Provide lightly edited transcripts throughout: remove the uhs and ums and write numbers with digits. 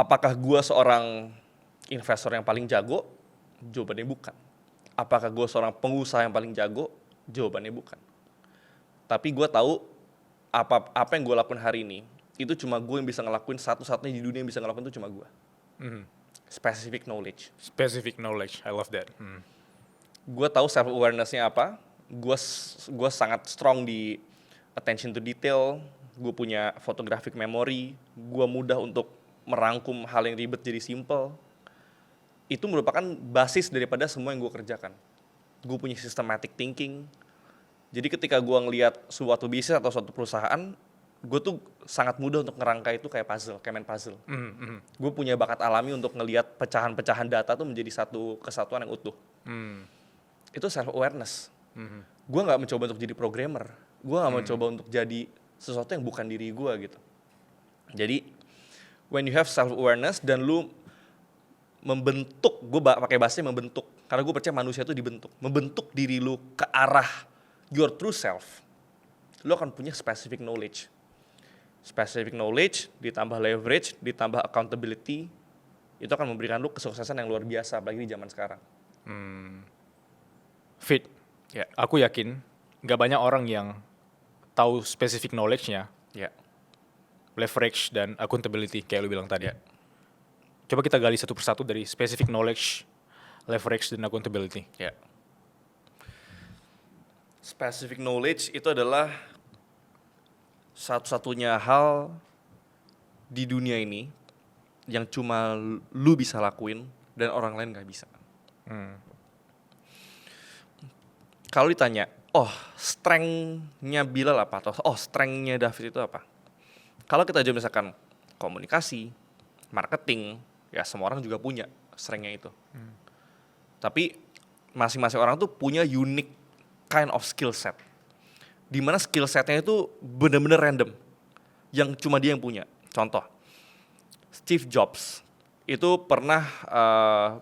Apakah gue seorang investor yang paling jago? Jawabannya bukan. Apakah gue seorang pengusaha yang paling jago? Jawabannya bukan. Tapi gue tahu apa yang gue lakuin hari ini, itu cuma gue yang bisa ngelakuin, satu-satunya di dunia yang bisa ngelakuin itu cuma gue. Specific knowledge. Specific knowledge, I love that. Gue tahu self awareness-nya apa. Gue sangat strong di attention to detail. Gue punya photographic memory. Gue mudah untuk merangkum hal yang ribet jadi simple. Itu merupakan basis daripada semua yang gue kerjakan. Gue punya systematic thinking. Jadi ketika gue ngelihat suatu bisnis atau suatu perusahaan, gue tuh sangat mudah untuk ngerangkai itu kayak puzzle, kayak main puzzle. Gue punya bakat alami untuk ngelihat pecahan-pecahan data tuh menjadi satu kesatuan yang utuh. Itu self awareness. Gue nggak mencoba untuk jadi programmer. Gue nggak mencoba untuk jadi sesuatu yang bukan diri gue gitu. Jadi when you have self awareness dan lu membentuk, gue pakai bahasanya membentuk, karena gue percaya manusia itu dibentuk, membentuk diri lu ke arah your true self, lu akan punya specific knowledge. Specific knowledge ditambah leverage, ditambah accountability, itu akan memberikan lu kesuksesan yang luar biasa, apalagi di zaman sekarang. Fit, aku yakin gak banyak orang yang tahu specific knowledge-nya, leverage dan accountability kayak lu bilang tadi. Coba kita gali satu persatu dari specific knowledge, leverage dan accountability. Specific knowledge itu adalah satu-satunya hal di dunia ini yang cuma lu bisa lakuin dan orang lain gak bisa. Kalau ditanya, strength-nya Bilal apa? Atau strength-nya David itu apa? Kalau kita aja misalkan komunikasi, marketing, ya semua orang juga punya strength-nya itu. Tapi masing-masing orang tuh punya unique kind of skill set. Dimana skill setnya itu bener-bener random. Yang cuma dia yang punya. Contoh, Steve Jobs itu pernah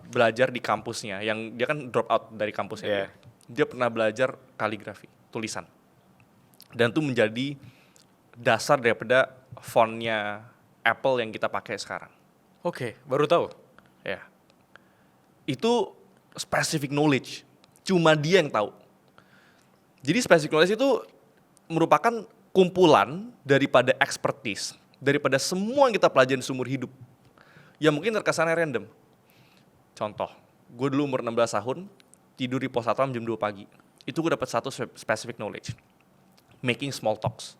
belajar di kampusnya. Yang dia kan drop out dari kampusnya. Dia pernah belajar kaligrafi, tulisan. Dan itu menjadi dasar daripada fontnya Apple yang kita pakai sekarang. Oke, baru tahu. Ya. Itu specific knowledge. Cuma dia yang tahu. Jadi specific knowledge itu merupakan kumpulan daripada expertise, daripada semua yang kita pelajari seumur hidup. Yang mungkin terkesannya random. Contoh, gue dulu umur 16 tahun, tidur di pos satpam jam 2 pagi. Itu gue dapat satu specific knowledge. Making small talks.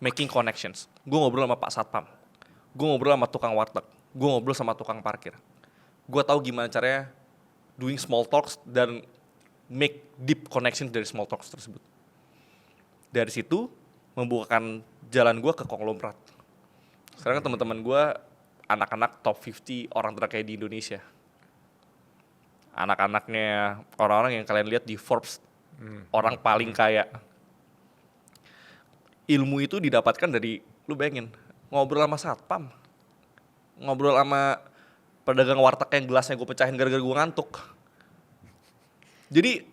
Making connections. Gue ngobrol sama Pak Satpam. Gue ngobrol sama tukang warteg. Gue ngobrol sama tukang parkir. Gue tahu gimana caranya doing small talks dan make deep connection dari small talks tersebut. Dari situ membukakan jalan gue ke konglomerat. Sekarang teman-teman gue anak-anak top 50 orang terkaya di Indonesia. Anak-anaknya orang-orang yang kalian lihat di Forbes, orang paling kaya. Ilmu itu didapatkan dari, lu bayangin, ngobrol sama satpam, ngobrol sama pedagang warteg yang gelasnya gue pecahin gara-gara gue ngantuk. Jadi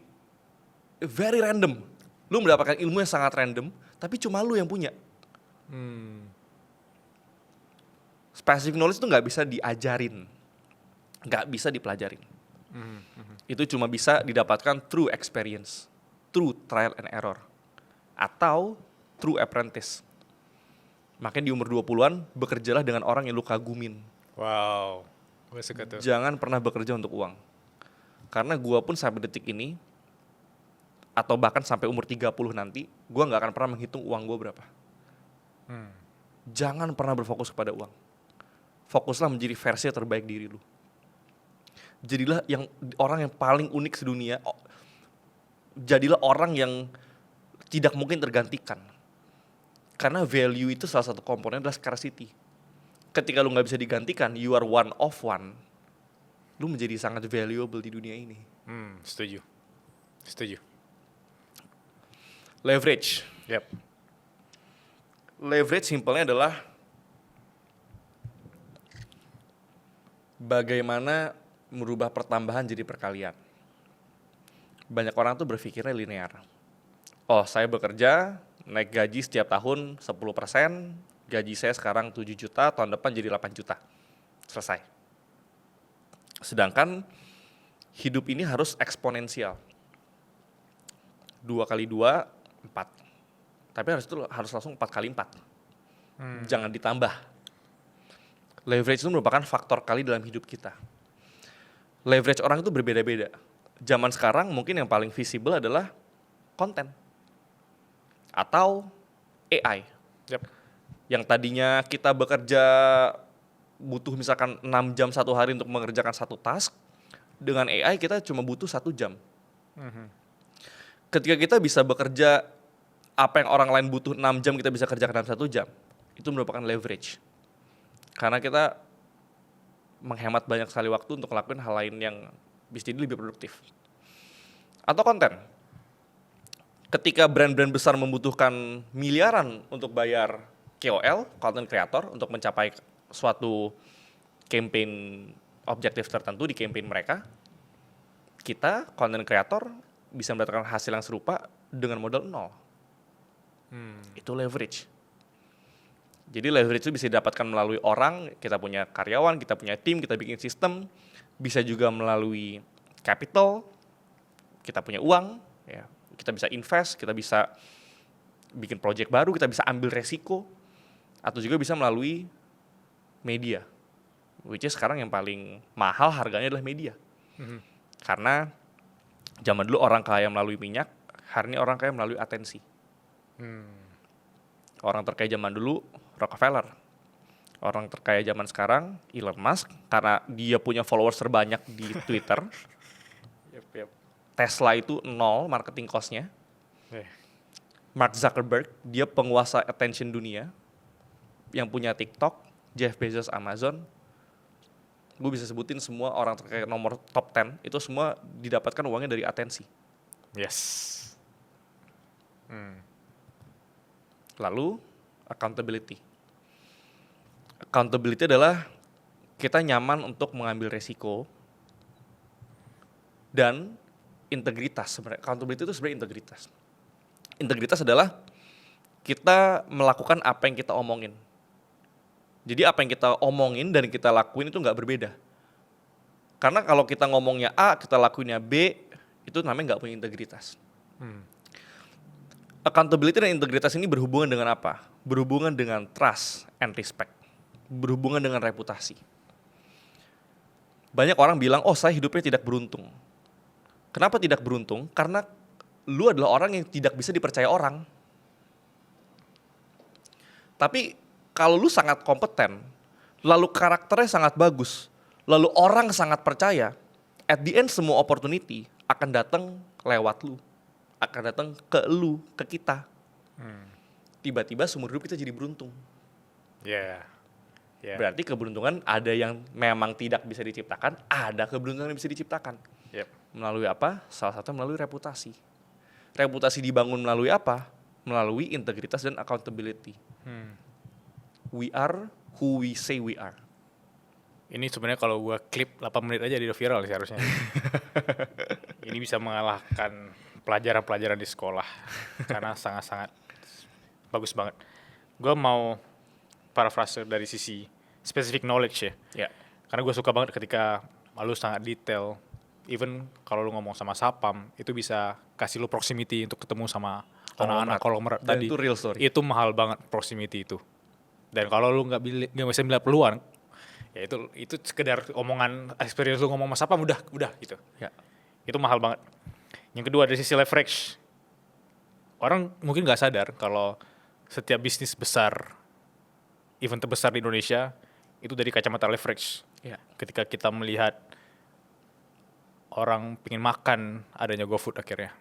very random. Lu mendapatkan ilmu yang sangat random, tapi cuma lu yang punya. Specific knowledge itu nggak bisa diajarin, nggak bisa dipelajarin. Itu cuma bisa didapatkan through experience, through trial and error, atau through apprentice. Makanya di umur 20-an, bekerjalah dengan orang yang lu kagumin. Wow, gue suka tuh. Jangan pernah bekerja untuk uang. Karena gue pun sampai detik ini, atau bahkan sampai umur 30 nanti, gue gak akan pernah menghitung uang gue berapa. Jangan pernah berfokus kepada uang. Fokuslah menjadi versi terbaik diri lu. Jadilah orang yang paling unik sedunia. Jadilah orang yang tidak mungkin tergantikan. Karena value itu salah satu komponen adalah scarcity. Ketika lu gak bisa digantikan, you are one of one. Lu menjadi sangat valuable di dunia ini. Setuju. Leverage. Leverage simpelnya adalah bagaimana merubah pertambahan jadi perkalian. Banyak orang tuh berpikirnya linear. Saya bekerja, naik gaji setiap tahun 10%, gaji saya sekarang 7 juta, tahun depan jadi 8 juta. selesai. Sedangkan hidup ini harus eksponensial. 2 kali 2, 4. Tapi harus langsung 4 kali 4. Jangan ditambah. Leverage itu merupakan faktor kali dalam hidup kita. Leverage orang itu berbeda-beda. Zaman sekarang mungkin yang paling visible adalah konten. Atau AI. Yep. Yang tadinya kita bekerja butuh misalkan 6 jam satu hari untuk mengerjakan satu task, dengan AI kita cuma butuh 1 jam. Ketika kita bisa bekerja apa yang orang lain butuh 6 jam, kita bisa kerjakan dalam 1 jam. Itu merupakan leverage. Karena kita menghemat banyak sekali waktu untuk ngelakuin hal lain yang bisa jadi lebih produktif. Atau konten. Ketika brand-brand besar membutuhkan miliaran untuk bayar KOL, content creator, untuk mencapai suatu campaign objektif tertentu di campaign mereka, kita, content creator, bisa mendapatkan hasil yang serupa dengan modal 0. Itu leverage. Jadi leverage itu bisa didapatkan melalui orang, kita punya karyawan, kita punya tim, kita bikin sistem, bisa juga melalui capital, kita punya uang, ya, kita bisa invest, kita bisa bikin project baru, kita bisa ambil resiko, atau juga bisa melalui media, which is sekarang yang paling mahal harganya adalah media. Karena zaman dulu orang kaya melalui minyak, hari ini orang kaya melalui atensi. Orang terkaya zaman dulu Rockefeller. Orang terkaya zaman sekarang Elon Musk, karena dia punya followers terbanyak di Twitter. Yep. Tesla itu 0 marketing cost-nya. Mark Zuckerberg, dia penguasa attention dunia. Yang punya TikTok, Jeff Bezos Amazon. Gue bisa sebutin semua orang terkaya nomor top 10, itu semua didapatkan uangnya dari atensi. Yes. Lalu, accountability. Accountability adalah kita nyaman untuk mengambil resiko dan integritas. Sebenarnya accountability itu sebenarnya integritas. Integritas adalah kita melakukan apa yang kita omongin. Jadi apa yang kita omongin dan kita lakuin itu nggak berbeda. Karena kalau kita ngomongnya A, kita lakuinnya B, itu namanya nggak punya integritas. Accountability dan integritas ini berhubungan dengan apa? Berhubungan dengan trust and respect. Berhubungan dengan reputasi. Banyak orang bilang, oh saya hidupnya tidak beruntung. Kenapa tidak beruntung? Karena lu adalah orang yang tidak bisa dipercaya orang. Tapi kalau lu sangat kompeten, lalu karakternya sangat bagus, lalu orang sangat percaya, at the end semua opportunity akan datang lewat lu. Akan datang ke lu, ke kita. Tiba-tiba seumur hidup kita jadi beruntung. Yeah. Berarti keberuntungan ada yang memang tidak bisa diciptakan, ada keberuntungan yang bisa diciptakan. Yep. Melalui apa? Salah satu melalui reputasi. Reputasi dibangun melalui apa? Melalui integritas dan accountability. We are who we say we are. Ini sebenarnya kalau gua klip 8 menit aja udah viral sih harusnya. Ini bisa mengalahkan pelajaran-pelajaran di sekolah karena sangat-sangat bagus banget. Gua mau paraphrase dari sisi specific knowledge ya. Ya. Karena gue suka banget ketika lu sangat detail. Even kalau lu ngomong sama Sapam, itu bisa kasih lu proximity untuk ketemu sama anak-anak konglomerat Dan tadi. itu real story. Itu mahal banget proximity itu. Dan kalau lu nggak bisa melihat peluang, ya itu sekedar omongan experience lu ngomong sama Sapam udah gitu. Ya. Itu mahal banget. Yang kedua dari sisi leverage. Orang mungkin nggak sadar kalau setiap bisnis besar, event terbesar di Indonesia, itu dari kacamata leverage. Ya. Ketika kita melihat orang pengen makan adanya GoFood akhirnya.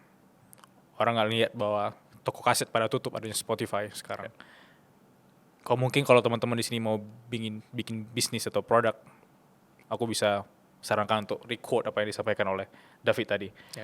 Orang nggak lihat bahwa toko kaset pada tutup adanya Spotify sekarang. Kalau teman-teman di sini mau bikin bisnis atau produk, aku bisa sarankan untuk record apa yang disampaikan oleh David tadi. Ya.